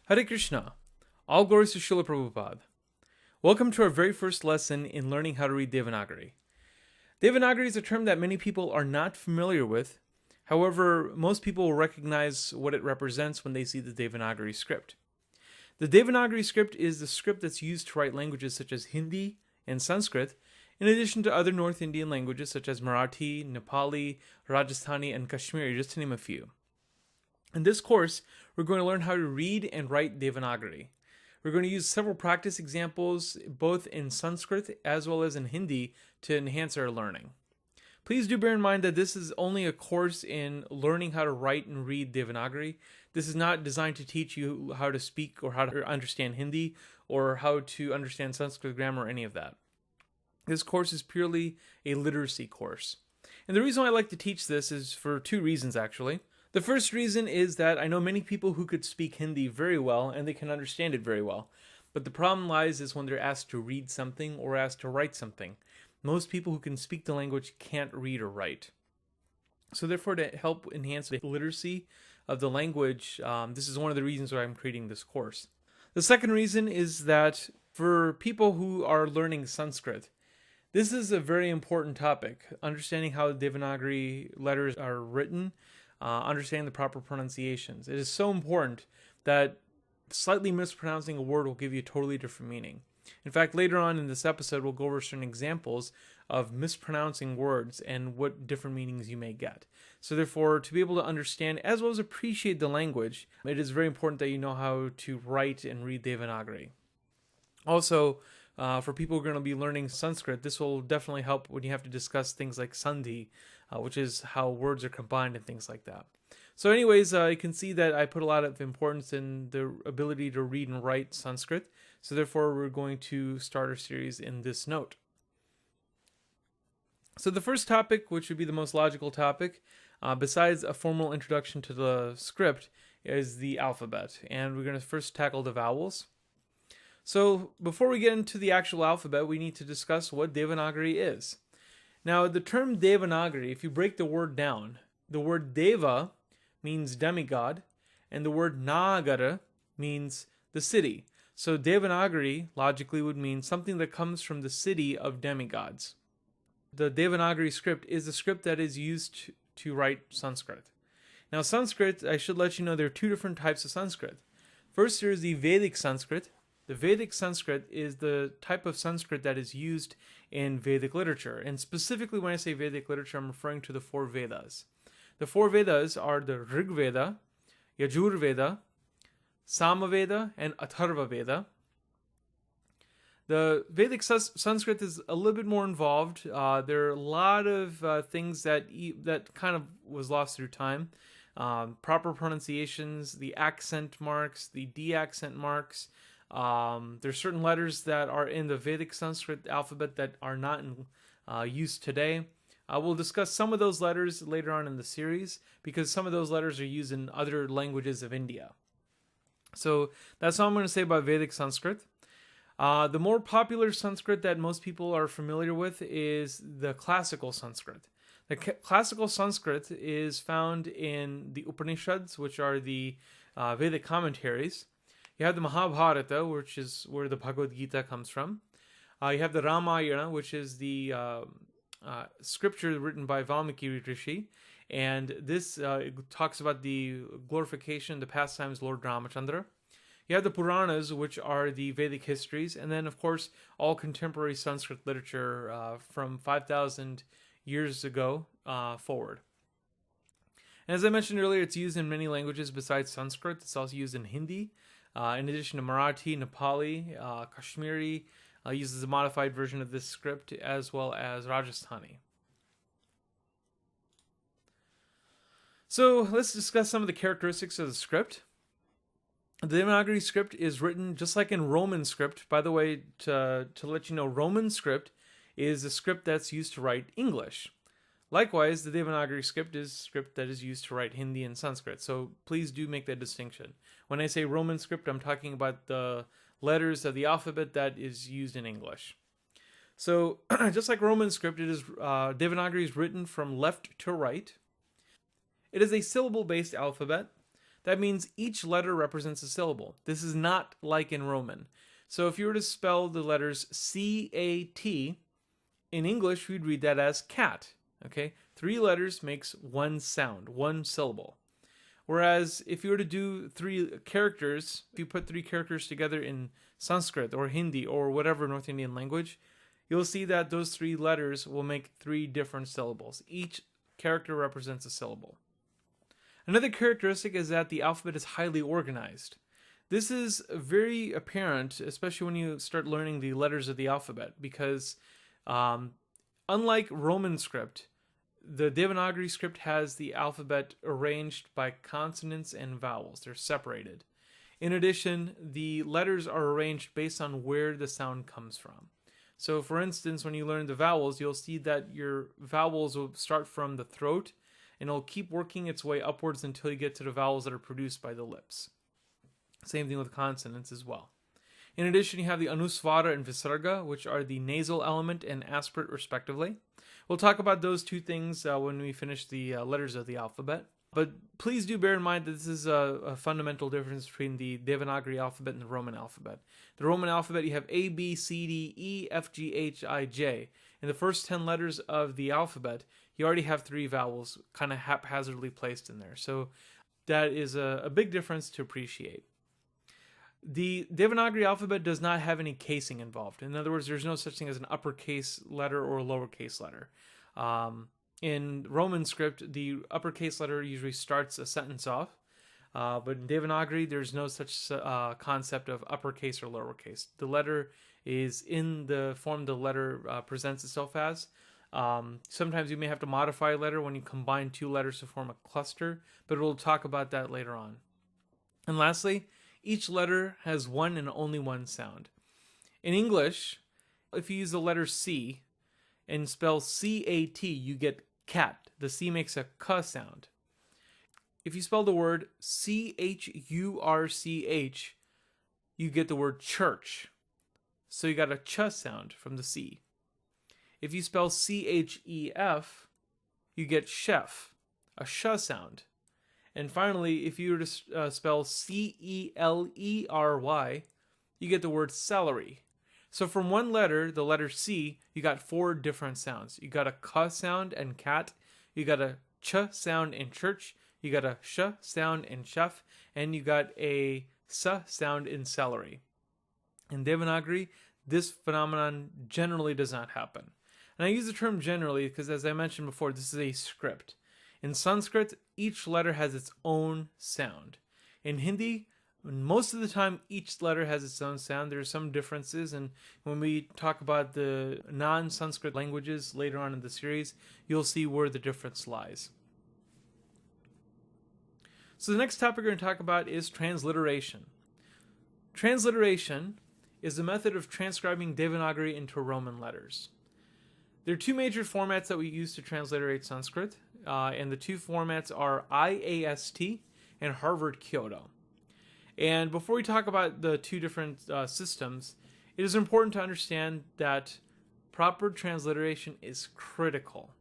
Hare Krishna. All glories to Srila Prabhupada. Welcome to our very first lesson in learning how to read Devanagari. Devanagari is a term that many people are not familiar with. However, most people will recognize what it represents when they see the Devanagari script. The Devanagari script is the script that's used to write languages such as Hindi and Sanskrit, in addition to other North Indian languages such as Marathi, Nepali, Rajasthani, and Kashmiri, just to name a few. In this course, we're going to learn how to read and write Devanagari. We're going to use several practice examples, both in Sanskrit as well as in Hindi, to enhance our learning. Please do bear in mind that this is only a course in learning how to write and read Devanagari. This is not designed to teach you how to speak or how to understand Hindi or how to understand Sanskrit grammar or any of that. This course is purely a literacy course. And the reason why I like to teach this is for two reasons, actually. The first reason is that I know many people who could speak Hindi very well and they can understand it very well. But the problem lies is when they're asked to read something or asked to write something. Most people who can speak the language can't read or write. So therefore, to help enhance the literacy of the language, this is one of the reasons why I'm creating this course. The second reason is that for people who are learning Sanskrit, this is a very important topic. Understanding how Devanagari letters are written, understanding the proper pronunciations. It is so important that slightly mispronouncing a word will give you a totally different meaning. In fact, later on in this episode, we'll go over certain examples of mispronouncing words and what different meanings you may get. So therefore, to be able to understand as well as appreciate the language, it is very important that you know how to write and read Devanagari. Also, for people who are going to be learning Sanskrit, this will definitely help when you have to discuss things like sandhi, which is how words are combined and things like that. So anyways, you can see that I put a lot of importance in the ability to read and write Sanskrit. So therefore, we're going to start our series in this note. So the first topic, which would be the most logical topic, besides a formal introduction to the script, is the alphabet. And we're going to first tackle the vowels. So before we get into the actual alphabet, we need to discuss what Devanagari is. Now, the term Devanagari, if you break the word down, the word Deva means demigod, and the word Nagara means the city. So Devanagari logically would mean something that comes from the city of demigods. The Devanagari script is the script that is used to write Sanskrit. Now, Sanskrit, I should let you know there are two different types of Sanskrit. First, there is the Vedic Sanskrit. The Vedic Sanskrit is the type of Sanskrit that is used in Vedic literature. And specifically when I say Vedic literature, I'm referring to the four Vedas. The four Vedas are the Rig Veda, Yajur Veda, Samaveda, and Atharva Veda. The Vedic Sanskrit is a little bit more involved. There are a lot of things that kind of was lost through time. Proper pronunciations, the accent marks, the de-accent marks. There's certain letters that are in the Vedic Sanskrit alphabet that are not in use today. We'll discuss some of those letters later on in the series because some of those letters are used in other languages of India. So that's all I'm going to say about Vedic Sanskrit. The more popular Sanskrit that most people are familiar with is the classical Sanskrit. The classical Sanskrit is found in the Upanishads, which are the Vedic commentaries. You have the Mahabharata, which is where the Bhagavad Gita comes from. You have the Ramayana, which is the scripture written by Valmiki Rishi. And this talks about the glorification, the pastimes of Lord Ramachandra. You have the Puranas, which are the Vedic histories. And then, of course, all contemporary Sanskrit literature from 5,000 years ago forward. And as I mentioned earlier, it's used in many languages besides Sanskrit. It's also used in Hindi. In addition to Marathi, Nepali, Kashmiri uses a modified version of this script, as well as Rajasthani. So let's discuss some of the characteristics of the script. The Devanagari script is written just like in Roman script. By the way, to let you know, Roman script is a script that's used to write English. Likewise, the Devanagari script is a script that is used to write Hindi and Sanskrit. So please do make that distinction. When I say Roman script, I'm talking about the letters of the alphabet that is used in English. So just like Roman script, it is Devanagari is written from left to right. It is a syllable-based alphabet That means each letter represents a syllable. This is not like in Roman. So if you were to spell the letters C-A-T, in English we'd read that as cat. Okay? 3 letters makes one sound, one syllable. Whereas if you were to do 3 characters, if you put 3 characters together in Sanskrit or Hindi or whatever North Indian language, you'll see that those 3 letters will make 3 different syllables. Each character represents a syllable. Another characteristic is that the alphabet is highly organized. This is very apparent, especially when you start learning the letters of the alphabet, because unlike Roman script, the Devanagari script has the alphabet arranged by consonants and vowels. They're separated. In addition, the letters are arranged based on where the sound comes from. So for instance, when you learn the vowels, you'll see that your vowels will start from the throat and it'll keep working its way upwards until you get to the vowels that are produced by the lips. Same thing with consonants as well. In addition, you have the Anusvara and Visarga, which are the nasal element and aspirate respectively. We'll talk about those 2 things when we finish the letters of the alphabet. But please do bear in mind that this is a fundamental difference between the Devanagari alphabet and the Roman alphabet. The Roman alphabet, you have A, B, C, D, E, F, G, H, I, J. In the first 10 letters of the alphabet, you already have 3 vowels kind of haphazardly placed in there. So that is a big difference to appreciate. The Devanagari alphabet does not have any casing involved. In other words, there's no such thing as an uppercase letter or a lowercase letter. In Roman script, the uppercase letter usually starts a sentence off, but in Devanagari, there's no such concept of uppercase or lowercase. The letter is in the form the letter presents itself as. Sometimes you may have to modify a letter when you combine 2 letters to form a cluster, but we'll talk about that later on. And lastly, each letter has one and only one sound. In English, if you use the letter C and spell C-A-T, you get cat. The C makes a K sound. If you spell the word C-H-U-R-C-H, you get the word church. So you got a ch sound from the C. If you spell C-H-E-F, you get chef, a sh sound. And finally, if you were to spell C-E-L-E-R-Y, you get the word celery. So from one letter, the letter C, you got 4 different sounds. You got a K sound in cat, you got a ch sound in church, you got a sh sound in chef, and you got a s sound in celery. In Devanagari, this phenomenon generally does not happen. And I use the term generally because, as I mentioned before, this is a script. In Sanskrit, each letter has its own sound. In Hindi, most of the time, each letter has its own sound. There are some differences, and when we talk about the non-Sanskrit languages later on in the series, you'll see where the difference lies. So the next topic we're going to talk about is transliteration. Transliteration is a method of transcribing Devanagari into Roman letters. There are 2 major formats that we use to transliterate Sanskrit, and the 2 formats are IAST and Harvard-Kyoto. And before we talk about the 2 different systems, it is important to understand that proper transliteration is critical.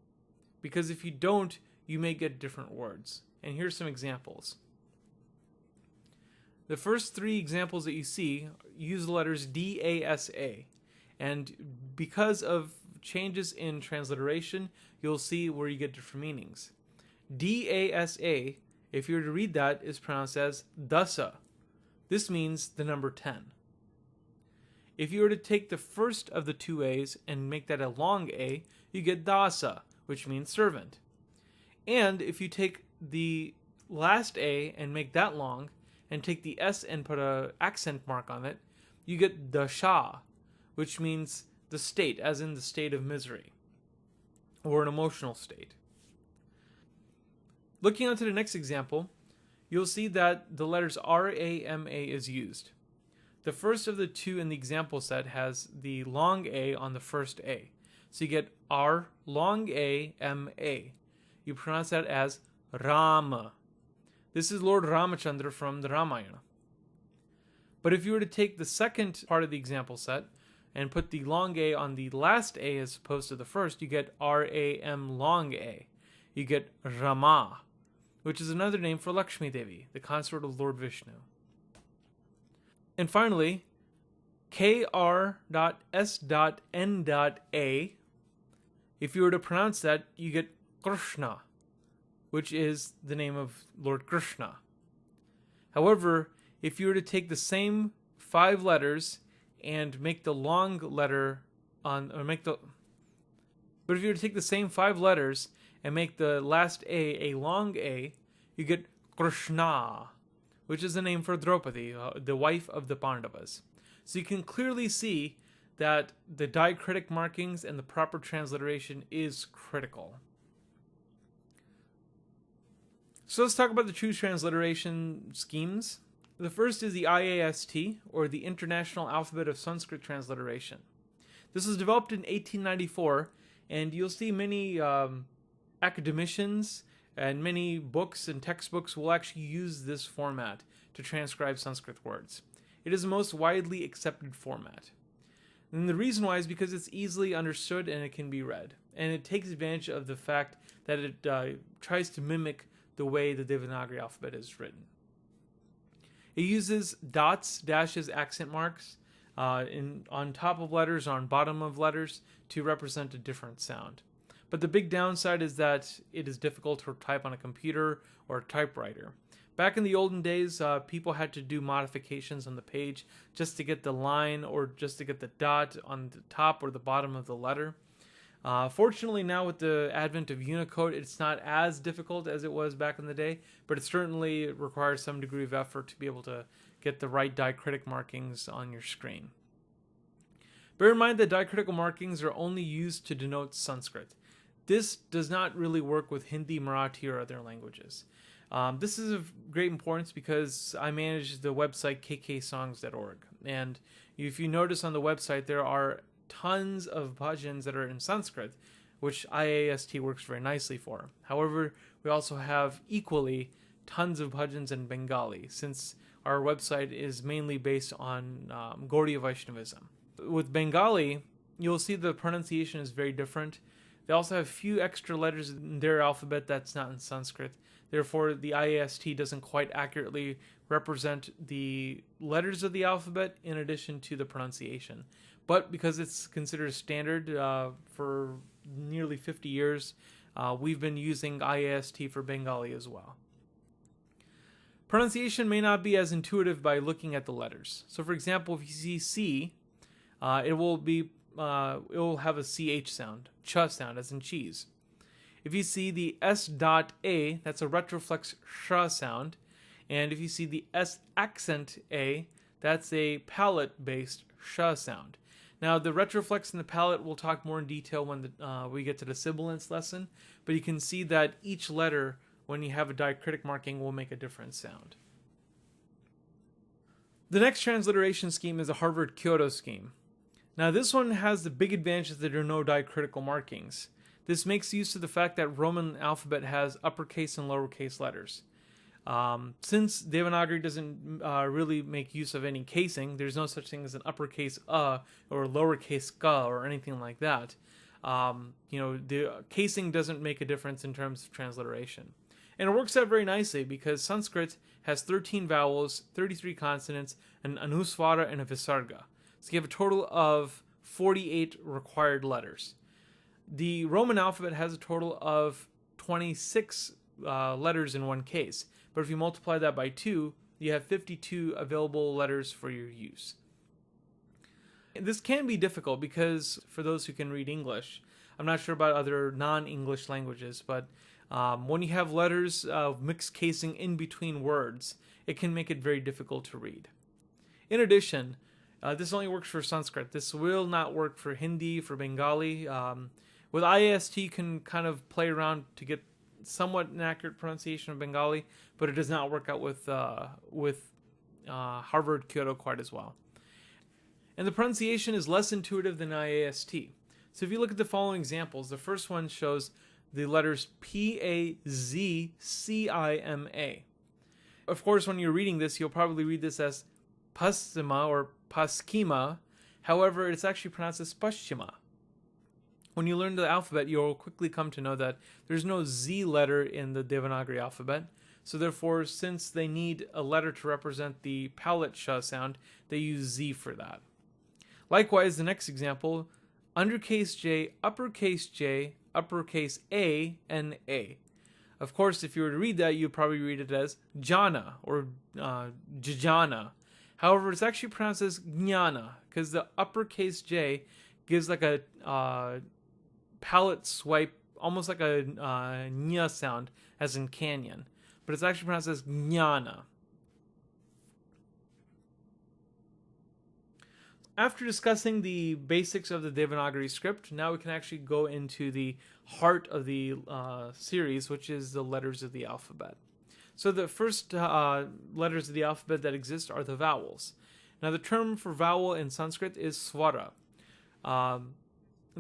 Because if you don't, you may get different words. And here's some examples. The first 3 examples that you see use the letters D-A-S-A. And because of changes in transliteration, you'll see where you get different meanings. D-A-S-A, if you were to read that, is pronounced as dasa. This means the number 10. If you were to take the first of the 2 A's and make that a long A, you get dasa, which means servant. And if you take the last A and make that long, and take the S and put an accent mark on it, you get dasha, which means the state, as in the state of misery, or an emotional state. Looking on to the next example, you'll see that the letters R-A-M-A is used. The first of the 2 in the example set has the long A on the first A. So you get R long A M A. You pronounce that as Rama. This is Lord Ramachandra from the Ramayana. But if you were to take the second part of the example set and put the long A on the last A as opposed to the first, you get R-A-M long A. You get Rama. which is another name for Lakshmi Devi, the consort of Lord Vishnu. And finally, Kr.S.N.A. If you were to pronounce that, you get Krishna, which is the name of Lord Krishna. However, if you were to take the same 5 letters and make the long letter but if you were to take the same 5 letters and make the last A long A, you get Krishna, which is the name for Draupadi, the wife of the Pandavas. So you can clearly see that the diacritic markings and the proper transliteration is critical. So let's talk about the true transliteration schemes. The first is the IAST, or the International Alphabet of Sanskrit Transliteration. This was developed in 1894, and you'll see many academicians and many books and textbooks will actually use this format to transcribe Sanskrit words. It is the most widely accepted format. And the reason why is because it's easily understood and it can be read. And it takes advantage of the fact that it tries to mimic the way the Devanagari alphabet is written. It uses dots, dashes, accent marks on top of letters, on bottom of letters to represent a different sound. But the big downside is that it is difficult to type on a computer or a typewriter. Back in the olden days, people had to do modifications on the page just to get the line or just to get the dot on the top or the bottom of the letter. Fortunately, now with the advent of Unicode, it's not as difficult as it was back in the day, but it certainly requires some degree of effort to be able to get the right diacritic markings on your screen. Bear in mind that diacritical markings are only used to denote Sanskrit. This does not really work with Hindi, Marathi, or other languages. This is of great importance because I manage the website kksongs.org. And if you notice on the website, there are tons of bhajans that are in Sanskrit, which IAST works very nicely for. However, we also have equally tons of bhajans in Bengali, since our website is mainly based on Gaudiya Vaishnavism. With Bengali, you'll see the pronunciation is very different. They also have a few extra letters in their alphabet that's not in Sanskrit. Therefore, the IAST doesn't quite accurately represent the letters of the alphabet in addition to the pronunciation. But because it's considered standard for nearly 50 years, we've been using IAST for Bengali as well. Pronunciation may not be as intuitive by looking at the letters. So for example, if you see C, it will have a CH sound, ch sound, as in cheese. If you see the S.A, that's a retroflex sh sound. And if you see the S accent A, that's a palate-based sh sound. Now, the retroflex and the palate we'll talk more in detail when we get to the sibilance lesson, but you can see that each letter, when you have a diacritic marking, will make a different sound. The next transliteration scheme is a Harvard-Kyoto scheme. Now, this one has the big advantage that there are no diacritical markings. This makes use of the fact that Roman alphabet has uppercase and lowercase letters. Since Devanagari doesn't really make use of any casing, there's no such thing as an uppercase or lowercase ka or anything like that. The casing doesn't make a difference in terms of transliteration. And it works out very nicely because Sanskrit has 13 vowels, 33 consonants, an anusvara, and a visarga. So you have a total of 48 required letters. The Roman alphabet has a total of 26 letters in one case. But if you multiply that by 2, you have 52 available letters for your use. This can be difficult because for those who can read English, I'm not sure about other non-English languages, but when you have letters of mixed casing in between words, it can make it very difficult to read. In addition, this only works for Sanskrit. This will not work for Hindi, for Bengali. With IAST, you can kind of play around to get somewhat an accurate pronunciation of Bengali, but it does not work out with Harvard-Kyoto quite as well. And the pronunciation is less intuitive than IAST. So if you look at the following examples, the first one shows the letters P-A-Z-C-I-M-A. Of course, when you're reading this, you'll probably read this as Paschima or Paschima. However, it's actually pronounced as Paschima. When you learn the alphabet, you'll quickly come to know that there's no Z letter in the Devanagari alphabet. So therefore, since they need a letter to represent the palate sh sound, they use Z for that. Likewise, the next example, undercase J, uppercase A, and A. Of course, if you were to read that, you'd probably read it as jana or jajana. However, it's actually pronounced as jnana because the uppercase J gives like a palate swipe, almost like a nya sound, as in canyon. But it's actually pronounced as jnana. After discussing the basics of the Devanagari script, now we can actually go into the heart of the series, which is the letters of the alphabet. So the first letters of the alphabet that exist are the vowels. Now the term for vowel in Sanskrit is swara.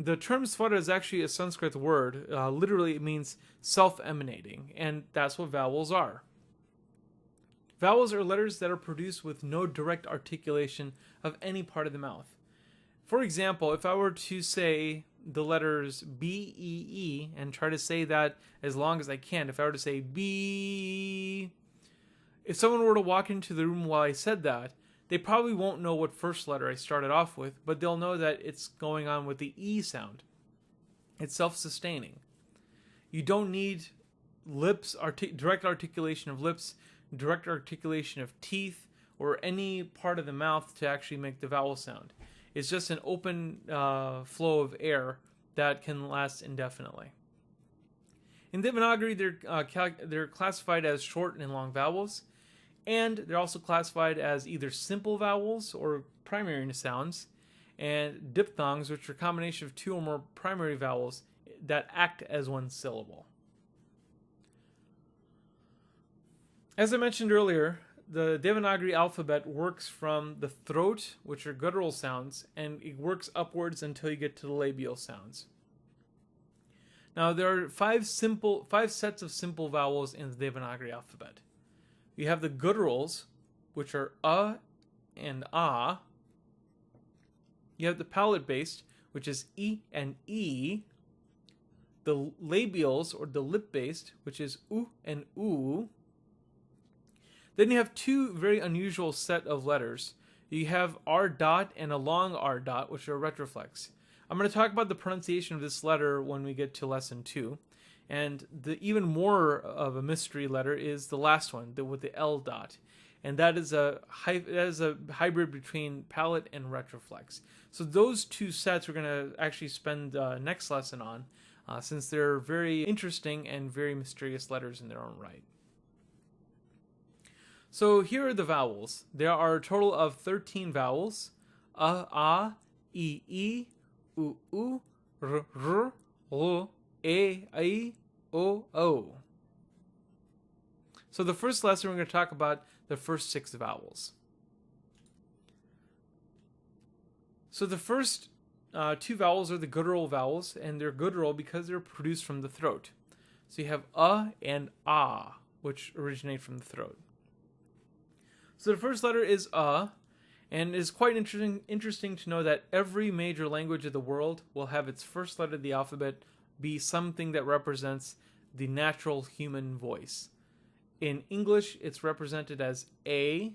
The term swara is actually a Sanskrit word. Literally it means self-emanating, and that's what vowels are. Vowels are letters that are produced with no direct articulation of any part of the mouth. For example, if I were to say the letters B, E, E, and try to say that as long as I can, if I were to say B, if someone were to walk into the room while I said that, they probably won't know what first letter I started off with, but they'll know that it's going on with the E sound. It's self-sustaining. You don't need lips, direct articulation of lips, direct articulation of teeth, or any part of the mouth to actually make the vowel sound. It's just an open flow of air that can last indefinitely. In Devanagari, they're classified as short and long vowels, and they're also classified as either simple vowels or primary sounds, and diphthongs, which are a combination of two or more primary vowels that act as one syllable. As I mentioned earlier, the Devanagari alphabet works from the throat, which are guttural sounds, and it works upwards until you get to the labial sounds. Now, there are five sets of simple vowels in the Devanagari alphabet. You have the gutturals, which are and ah. You have the palate-based, which is e and e. The labials, or the lip-based, which is u and oo. Then you have two very unusual set of letters. You have R dot and a long R dot, which are retroflex. I'm going to talk about the pronunciation of this letter when we get to lesson 2. And the even more of a mystery letter is the last one, with the L dot. And that is a hybrid between palate and retroflex. So those two sets we're going to actually spend next lesson on, since they're very interesting and very mysterious letters in their own right. So here are the vowels. There are a total of 13 vowels. A, e, u, r, a, o. So the first lesson we're going to talk about the first 6 vowels. So the first 2 vowels are the guttural vowels, and they're guttural because they're produced from the throat. So you have and ah, which originate from the throat. So the first letter is and it's quite interesting to know that every major language of the world will have its first letter of the alphabet be something that represents the natural human voice. In English, it's represented as A.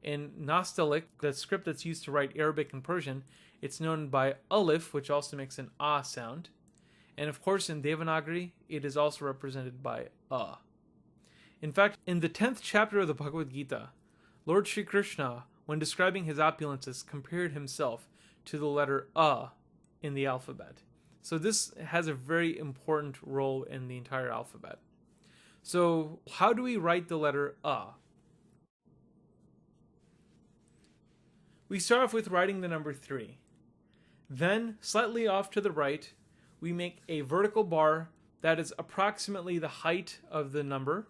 In Nastaliq, the script that's used to write Arabic and Persian, it's known by Alif, which also makes an A sound. And of course, in Devanagari, it is also represented by A. In fact, in the 10th chapter of the Bhagavad Gita, Lord Sri Krishna, when describing his opulences, compared himself to the letter A in the alphabet. So this has a very important role in the entire alphabet. So how do we write the letter A? We start off with writing the number 3. Then, slightly off to the right, we make a vertical bar that is approximately the height of the number.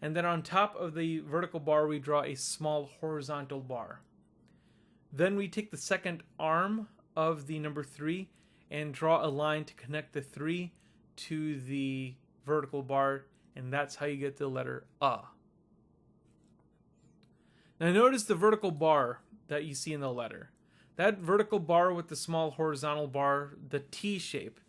And then on top of the vertical bar, we draw a small horizontal bar. Then we take the second arm of the number 3 and draw a line to connect the 3 to the vertical bar, and that's how you get the letter A. Now notice the vertical bar that you see in the letter. That vertical bar with the small horizontal bar, the T shape,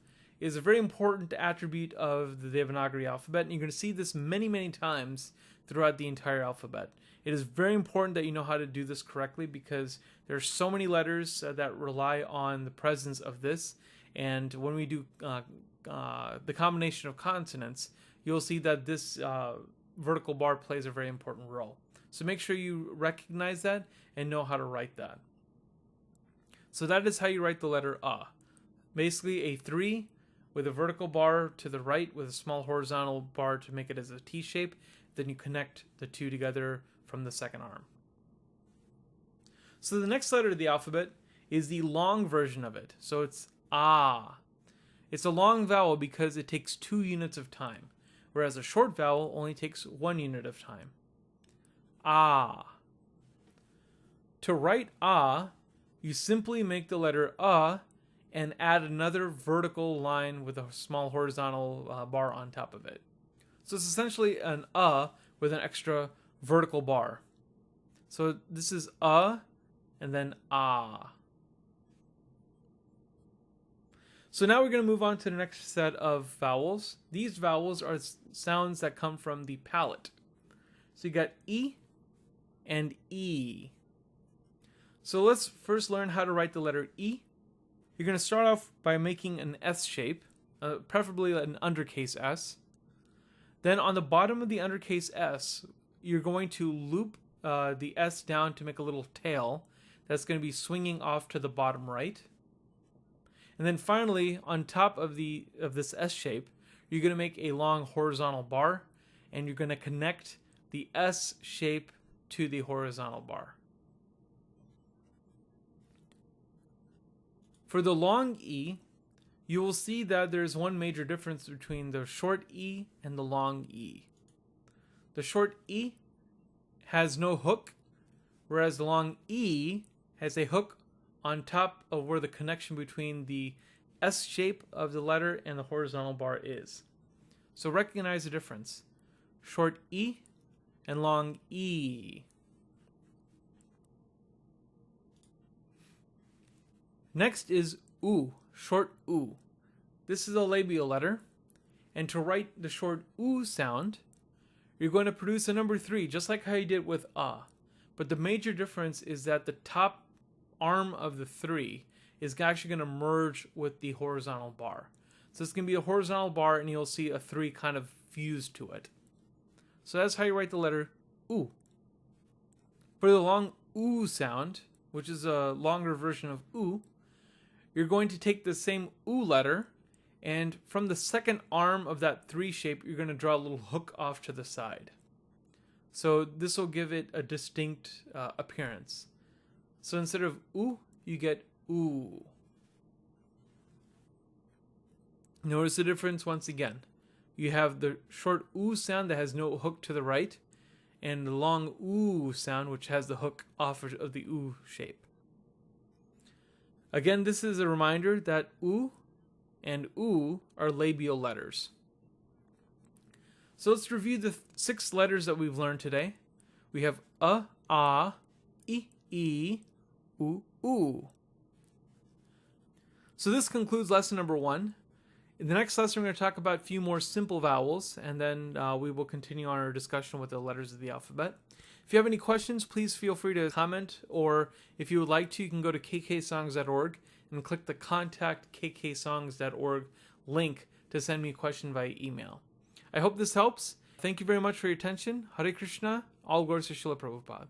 is a very important attribute of the Devanagari alphabet, and you're going to see this many, many times throughout the entire alphabet. It is very important that you know how to do this correctly because there are so many letters that rely on the presence of this, and when we do the combination of consonants, you'll see that this vertical bar plays a very important role. So make sure you recognize that and know how to write that. So that is how you write the letter A. Basically a 3 with a vertical bar to the right with a small horizontal bar to make it as a T shape. Then you connect the two together from the second arm. So the next letter of the alphabet is the long version of it. So it's A. It's a long vowel because it takes 2 units of time, whereas a short vowel only takes 1 unit of time. A. To write A, you simply make the letter A and add another vertical line with a small horizontal bar on top of it. So it's essentially an A with an extra vertical bar. So this is A and then A. So now we're going to move on to the next set of vowels. These vowels are sounds that come from the palate. So you got E and E. So let's first learn how to write the letter E. You're going to start off by making an S shape, preferably an undercase S. Then on the bottom of the undercase S, you're going to loop the S down to make a little tail that's going to be swinging off to the bottom right. And then finally, on top of this S shape, you're going to make a long horizontal bar, and you're going to connect the S shape to the horizontal bar. For the long E, you will see that there's one major difference between the short E and the long E. The short E has no hook, whereas the long E has a hook on top of where the connection between the S shape of the letter and the horizontal bar is. So recognize the difference. Short E and long E. Next is U, short U. This is a labial letter, and to write the short U sound, you're going to produce a number 3, just like how you did with A. But the major difference is that the top arm of the 3 is actually going to merge with the horizontal bar. So it's going to be a horizontal bar, and you'll see a 3 kind of fused to it. So that's how you write the letter U. For the long U sound, which is a longer version of U, you're going to take the same U letter, and from the second arm of that 3 shape, you're going to draw a little hook off to the side. So this will give it a distinct appearance. So instead of U, you get U. Notice the difference once again. You have the short U sound that has no hook to the right, and the long U sound which has the hook off of the U shape. Again, this is a reminder that U and U are labial letters. So let's review the 6 letters that we've learned today. We have A, I, U, U. So this concludes lesson number 1. In the next lesson, we're going to talk about a few more simple vowels, and then we will continue on our discussion with the letters of the alphabet. If you have any questions, please feel free to comment, or if you would like to, you can go to kksongs.org and click the Contact kksongs.org link to send me a question via email. I hope this helps. Thank you very much for your attention. Hare Krishna. All glories to Srila Prabhupada.